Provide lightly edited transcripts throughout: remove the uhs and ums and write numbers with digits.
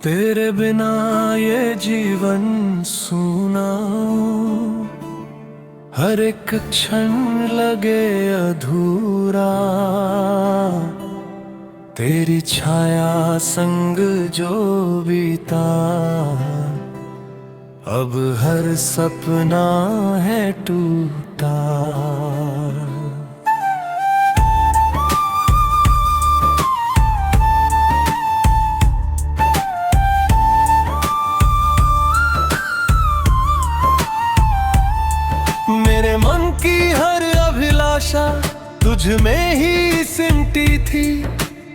तेरे बिना ये जीवन सूना, हर एक क्षण लगे अधूरा। तेरी छाया संग जो बीता, अब हर सपना है टूटा। मेरे मन की हर अभिलाषा तुझ में ही सिमटी थी।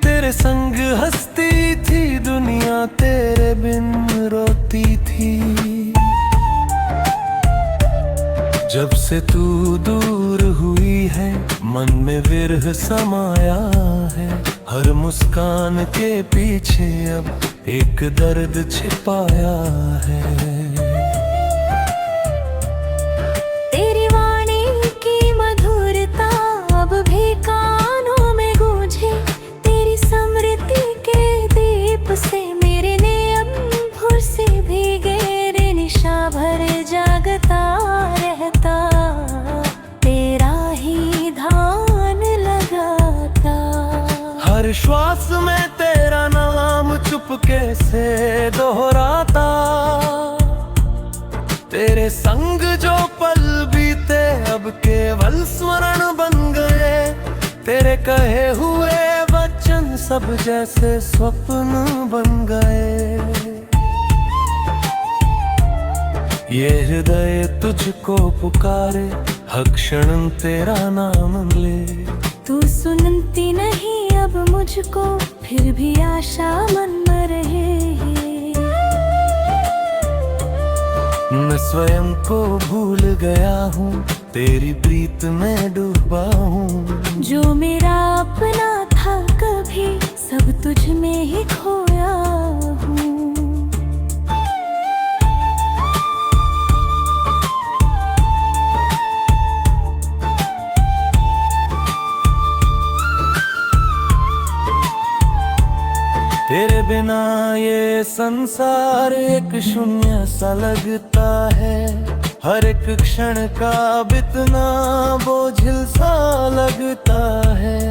तेरे संग हंसती थी दुनिया, तेरे बिन रोती थी। जब से तू दूर हुई है, मन में विरह समाया है। हर मुस्कान के पीछे अब एक दर्द छिपाया है। हर श्वास में तेरा नाम चुपके से दोहराता। तेरे संग जो पल बीते अब केवल स्मरण बन गए। तेरे कहे हुए वचन सब जैसे स्वप्न बन गए। ये हृदय तुझको पुकारे, हर क्षण तेरा नाम ले। तू सुनती नहीं अब मुझको, फिर भी आशा मन में रहे। मैं स्वयं को भूल गया हूँ, तेरी प्रीत में डूबा हूँ। जो मेरा अपना था कभी, सब तुझ में ही खोया हूँ। तेरे बिना ये संसार एक शून्य सा लगता है। हर एक क्षण का बितना बोझिल सा लगता है।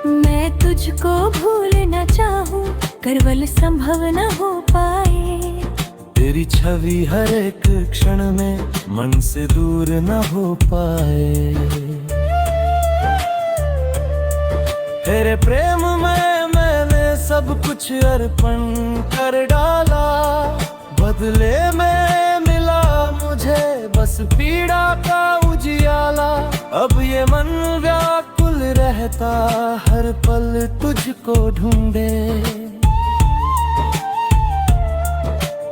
मैं तुझको भूल न चाहूं, केवल संभव न हो पाए। तेरी छवि हर एक क्षण में मन से दूर न हो पाए। तेरे प्रेम में मैंने सब कुछ अर्पण कर डाला। बदले में मिला मुझे बस पीड़ा का उजियाला। अब ये मन व्याकुल रहता, हर पल तुझको ढूंढे।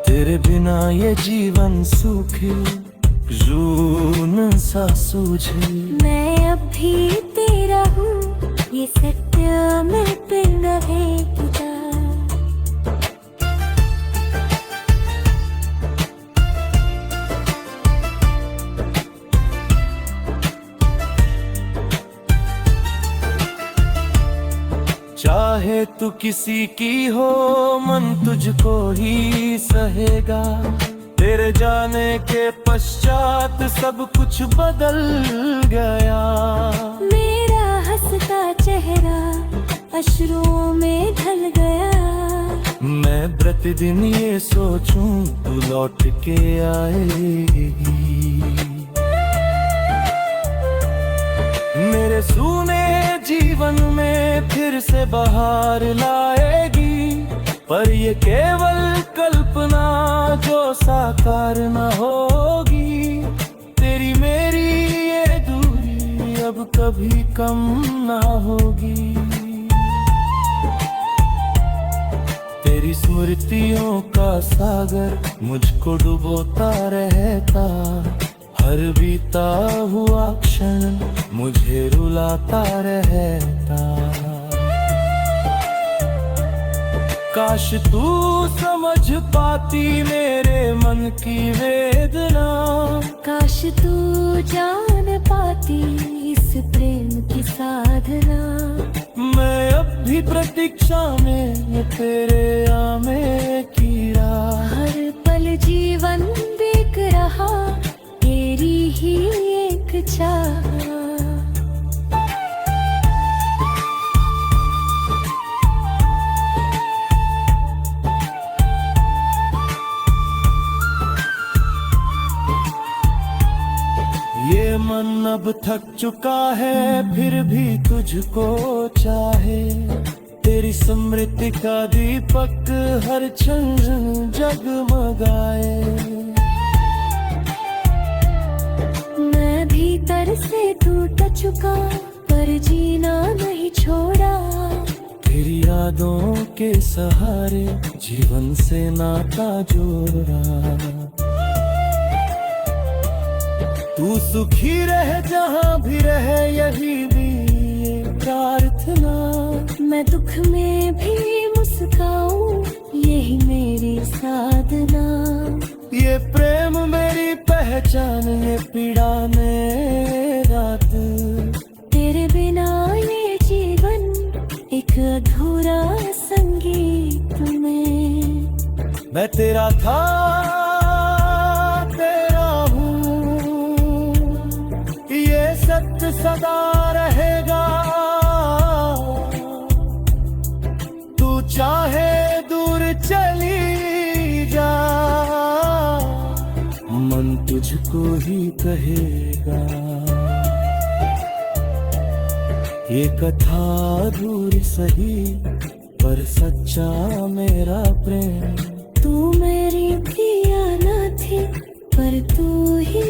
तेरे बिना ये जीवन सूखे, जून सा सूझे। मैं अब भी तेरा हूँ, ये सत्य में पिंड रहेगा। चाहे तू किसी की हो, मन तुझको ही सहेगा। तेरे जाने के पश्चात सब कुछ बदल गया। मेरा हंसता चेहरा अश्रुओं में ढल गया। मैं प्रतिदिन ये सोचूं तू लौट के आएगी। मेरे सूने जीवन में फिर से बहार लाएगी। पर ये केवल कल्पना जो साकार न होगी। तेरी मेरी ये दूरी अब कभी कम ना होगी। तेरी स्मृतियों का सागर मुझको डुबोता रहता। हर बीता हुआ क्षण मुझे रुलाता रहता। काश तू समझ पाती मेरे मन की वेदना। काश तू जान पाती इस प्रेम की साधना। मैं अब भी प्रतीक्षा में तेरे आने की राह। हर पल जीवन बीत रहा तेरी ही एक चाह। ये मन अब थक चुका है फिर भी तुझको चाहे। तेरी स्मृति का दीपक हर क्षण जगमगाए। मैं भीतर से टूट चुका पर जीना नहीं छोड़ा। तेरी यादों के सहारे जीवन से नाता जोड़ा। तू सुखी रहे जहाँ भी रहे यही भी ये प्रार्थना। मैं दुख में भी मुस्काऊं यही मेरी साधना। ये प्रेम मेरी पहचान ये पीड़ा मेरा दिल। तेरे बिना ये जीवन एक अधूरा संगीत में। मैं तेरा था तेरा हूँ ये सत्य सदा रहेगा। तू चाहे दूर चली जा मन तुझको ही कहेगा। ये कथा अधूरी सही पर सच्चा मेरा प्रेम। तू मेरी प्रिया न थी पर तू ही